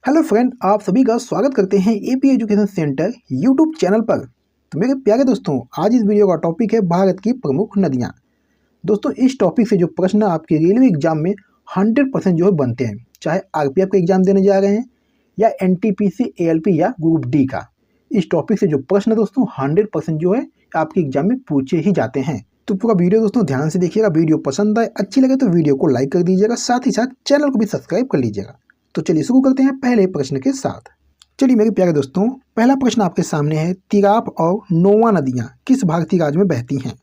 Hello friend, आप सभी का स्वागत करते हैं AP education centre YouTube channel पर। तो मेरे प्यारे दोस्तों, आज इस वीडियो का टॉपिक है भारत की प्रमुख नदियां। दोस्तों, इस टॉपिक से जो प्रश्न आपके रेलवे एग्जाम में 100% जो है बनते हैं, चाहे आरपीएफ का एग्जाम देने जा रहे हैं या एनटीपीसी, एएलपी या ग्रुप डी का, इस टॉपिक से जो प्रश्न दोस्तों 100% जो है आपके एग्जाम में पूछे ही जाते हैं। तो पूरा वीडियो दोस्तों ध्यान से देखिएगा। वीडियो पसंद आए, अच्छी लगे तो वीडियो को लाइक कर दीजिएगा, साथ ही साथ चैनल को भी सब्सक्राइब कर लीजिएगा। तो चलिए शुरू करते हैं पहले प्रश्न के साथ। चलिए मेरे प्यारे दोस्तों, पहला प्रश्न आपके सामने है, तिराप और नोवा नदियां किस भारतीय राज्य में बहती हैं।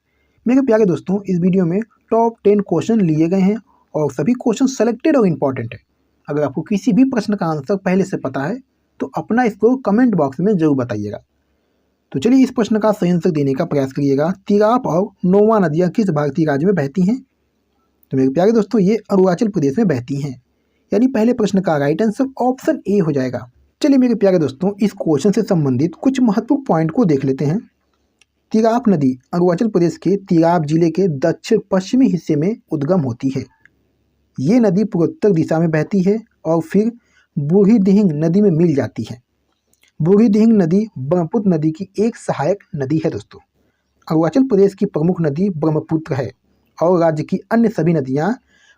मेरे प्यारे दोस्तों, इस वीडियो में टॉप 10 क्वेश्चन लिए गए हैं और सभी क्वेश्चन सेलेक्टेड और इम्पॉर्टेंट है। अगर आपको किसी भी प्रश्न का आंसर पहले से पता है तो अपना इसको कमेंट बॉक्स में जरूर बताइएगा। तो चलिए इस प्रश्न का सही आंसर देने का प्रयास करिएगा। तिराप और नोवा नदियां किस भारतीय राज्य में बहती हैं। तो मेरे प्यारे दोस्तों, ये अरुणाचल प्रदेश में बहती हैं, यानी पहले प्रश्न का राइट आंसर ऑप्शन ए हो जाएगा। चलिए मेरे प्यारे दोस्तों, इस क्वेश्चन से संबंधित कुछ महत्वपूर्ण पॉइंट को देख लेते हैं। तिराप नदी अरुणाचल प्रदेश के तिराप जिले के दक्षिण पश्चिमी हिस्से में उद्गम होती है। ये नदी पूर्वोत्तर दिशा में बहती है और फिर बूढ़ी दिहिंग नदी में मिल जाती है। बूढ़ी दिहिंग नदी ब्रह्मपुत्र नदी की एक सहायक नदी है। दोस्तों, अरुणाचल प्रदेश की प्रमुख नदी ब्रह्मपुत्र है और राज्य की अन्य सभी नदियाँ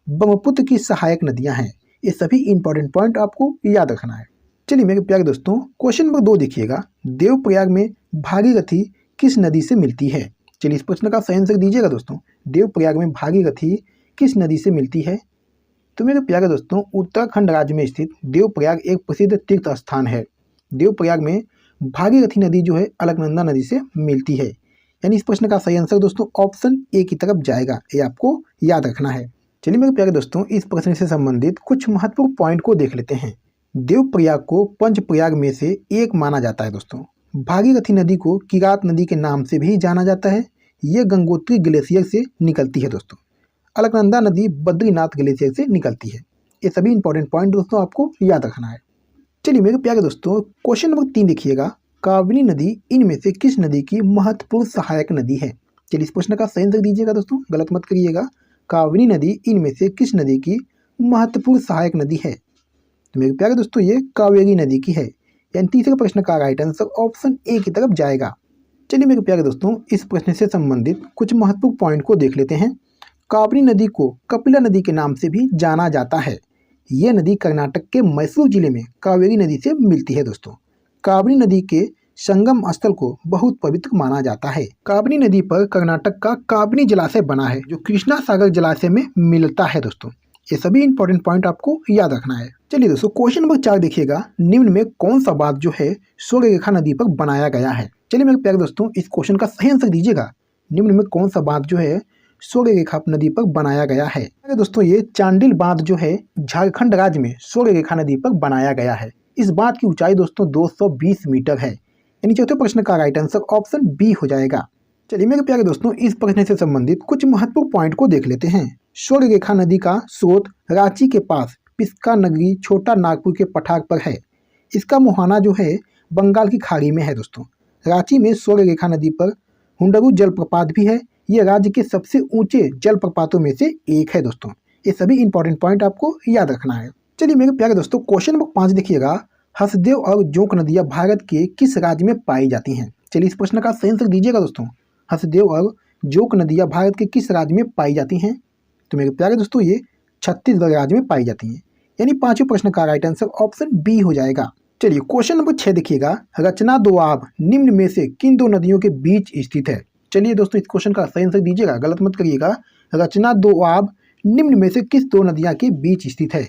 ब्रह्मपुत्र की सहायक नदियाँ हैं। ये सभी इंपॉर्टेंट पॉइंट आपको याद रखना है। चलिए मेरे प्यारे दोस्तों, क्वेश्चन नंबर 2 देखिएगा, देवप्रयाग में भागीरथी किस नदी से मिलती है। चलिए इस प्रश्न का सही आंसर दीजिएगा दोस्तों। देवप्रयाग में भागीरथी किस नदी से मिलती है। तो मेरे प्यारे दोस्तों, उत्तराखंड राज्य में स्थित देवप्रयाग एक प्रसिद्ध तीर्थ स्थान है। देवप्रयाग में भागीरथी नदी जो है अलकनंदा नदी से मिलती है, यानी इस प्रश्न का सही आंसर दोस्तों ऑप्शन ए की तरफ जाएगा। ये आपको याद रखना है। चलिए मेरे प्यारे दोस्तों, इस प्रश्न से संबंधित कुछ महत्वपूर्ण पॉइंट को देख लेते हैं। देवप्रयाग को पंचप्रयाग में से एक माना जाता है। दोस्तों, भागीरथी नदी को किरात नदी के नाम से भी जाना जाता है। ये गंगोत्री ग्लेशियर से निकलती है। दोस्तों, अलकनंदा नदी बद्रीनाथ ग्लेशियर से निकलती है। ये सभी इंपॉर्टेंट पॉइंट दोस्तों आपको याद रखना है। चलिए मेरे प्यारे दोस्तों, क्वेश्चन नंबर 3 देखिएगा, काबिनी नदी इनमें से किस नदी की महत्वपूर्ण सहायक नदी है। चलिए इस प्रश्न का सही आंसर दीजिएगा दोस्तों, गलत मत करिएगा। काबिनी नदी इनमें से किस नदी की महत्वपूर्ण सहायक नदी है। तो मेरे प्यारे दोस्तों, ये कावेरी नदी की है, यानी तीसरे प्रश्न का राइट आंसर ऑप्शन ए की तरफ जाएगा। चलिए मेरे प्यारे दोस्तों, इस प्रश्न से संबंधित कुछ महत्वपूर्ण पॉइंट को देख लेते हैं। काबिनी नदी को कपिला नदी के नाम से भी जाना जाता है। ये नदी कर्नाटक के मैसूर जिले में कावेरी नदी से मिलती है। दोस्तों, काबिनी नदी के संगम स्थल को बहुत पवित्र माना जाता है। काबिनी नदी पर कर्नाटक का काबिनी जलाशय बना है, जो कृष्णा सागर जलाशय में मिलता है। दोस्तों, ये सभी इंपॉर्टेंट पॉइंट आपको याद रखना है। चलिए दोस्तों, क्वेश्चन नंबर 4 देखिएगा, निम्न में कौन सा बांध जो है सूर्य रेखा नदी पर बनाया गया है। चलिए मेरे प्यारे दोस्तों, इस क्वेश्चन का सही आंसर दीजिएगा। निम्न में कौन सा बांध जो है सूर्य रेखा नदी पर बनाया गया है। दोस्तों, ये चांडिल बांध जो है झारखंड राज्य में सूर्य रेखा नदी पर बनाया गया है। इस बांध की ऊंचाई दोस्तों 220 मीटर है, यानी चौथे प्रश्न का राइट आंसर ऑप्शन बी हो जाएगा। चलिए मेरे प्यारे दोस्तों, इस प्रश्न से संबंधित कुछ महत्वपूर्ण पॉइंट को देख लेते हैं। सूर्य रेखा नदी का स्रोत रांची के पास पिस्का नगरी छोटा नागपुर के पठार पर है। इसका मुहाना जो है बंगाल की खाड़ी में है। दोस्तों, रांची में सूर्य रेखा नदी पर हुंडरू जलप्रपात भी है। ये राज्य के सबसे ऊंचे जलप्रपातों में से एक है। दोस्तों, ये सभी इंपॉर्टेंट पॉइंट आपको याद रखना है। चलिए मेरे प्यारे दोस्तों, क्वेश्चन नंबर 5 देखिएगा, हसदेव और जोंक नदियां भारत के किस राज्य में पाई जाती हैं। चलिए इस प्रश्न का सही आंसर दीजिएगा दोस्तों। हसदेव और जोंक नदियां भारत के किस राज्य में पाई जाती हैं। तो मेरे प्यारे दोस्तों, ये छत्तीसगढ़ राज्य में पाई जाती हैं, यानी पांचवें प्रश्न का राइट आंसर ऑप्शन बी हो जाएगा। चलिए क्वेश्चन नंबर 6 देखिएगा, रचना दोआब निम्न में से किन दो नदियों के बीच स्थित है। चलिए दोस्तों, इस क्वेश्चन का सही आंसर दीजिएगा, गलत मत करिएगा। रचना दोआब निम्न में से किस दो नदियां के बीच स्थित है।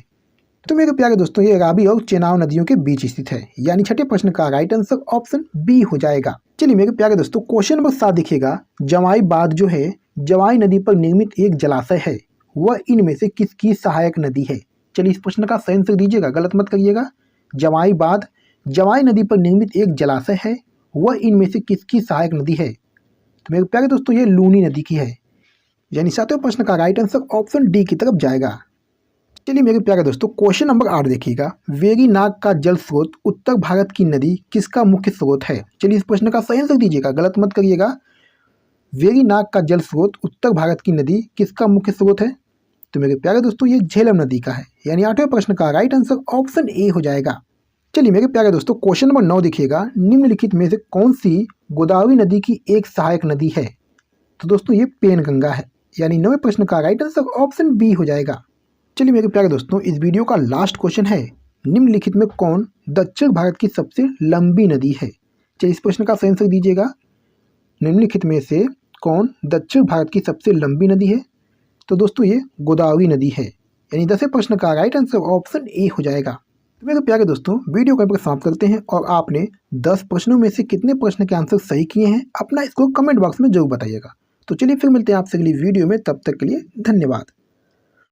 तो मेरे प्यारे दोस्तों, ये रावी और चेनाब नदियों के बीच स्थित है, यानी छठे प्रश्न का राइट आंसर ऑप्शन बी हो जाएगा। चलिए मेरे प्यारे दोस्तों, क्वेश्चन नंबर 7 देखिएगा, जवाई बांध जो है जवाई नदी पर निर्मित एक जलाशय है, वह इनमें से किसकी सहायक नदी है। चलिए इस प्रश्न का सही आंसर दीजिएगा, गलत मत करिएगा। जवाई बांध जवाई नदी पर निर्मित एक जलाशय है, वह इनमें से किसकी सहायक नदी है। तो मेरे प्यारे दोस्तों, ये लूनी नदी की है, यानी सातवें प्रश्न का राइट आंसर ऑप्शन डी की तरफ जाएगा। चलिए मेरे प्यारे दोस्तों, क्वेश्चन नंबर 8 देखिएगा, वेरी नाग का जल स्रोत उत्तर भारत की नदी किसका मुख्य स्रोत है। चलिए इस प्रश्न का सही आंसर दीजिएगा, गलत मत करिएगा। वेरी नाग का जल स्रोत उत्तर भारत की नदी किसका मुख्य स्रोत है। तो मेरे प्यारे दोस्तों, ये झेलम नदी का है, यानी 8वें प्रश्न का राइट आंसर ऑप्शन ए हो जाएगा। चलिए मेरे प्यारे दोस्तों, क्वेश्चन नंबर 9 देखिएगा। निम्नलिखित में से कौन सी गोदावरी नदी की एक सहायक नदी है? तो दोस्तों ये पेनगंगा है, यानी 9वें प्रश्न का राइट आंसर ऑप्शन बी हो जाएगा। चलिए मेरे प्यारे दोस्तों, इस वीडियो का लास्ट क्वेश्चन है, निम्नलिखित में कौन दक्षिण भारत की सबसे लंबी नदी है? चलिए इस प्रश्न का सही आंसर दीजिएगा। निम्नलिखित में से कौन दक्षिण भारत की सबसे लंबी नदी है? तो दोस्तों ये गोदावरी नदी है, यानी 10वें प्रश्न का राइट आंसर ऑप्शन ए हो जाएगा। तो मेरे प्यारे दोस्तों, वीडियो को यहाँ पर समाप्त करते हैं और आपने 10 प्रश्नों में से कितने प्रश्न के आंसर सही किए हैं अपना इसको कमेंट बॉक्स में जरूर बताइएगा। तो चलिए फिर मिलते हैं आपसे अगली वीडियो में, तब तक के लिए धन्यवाद।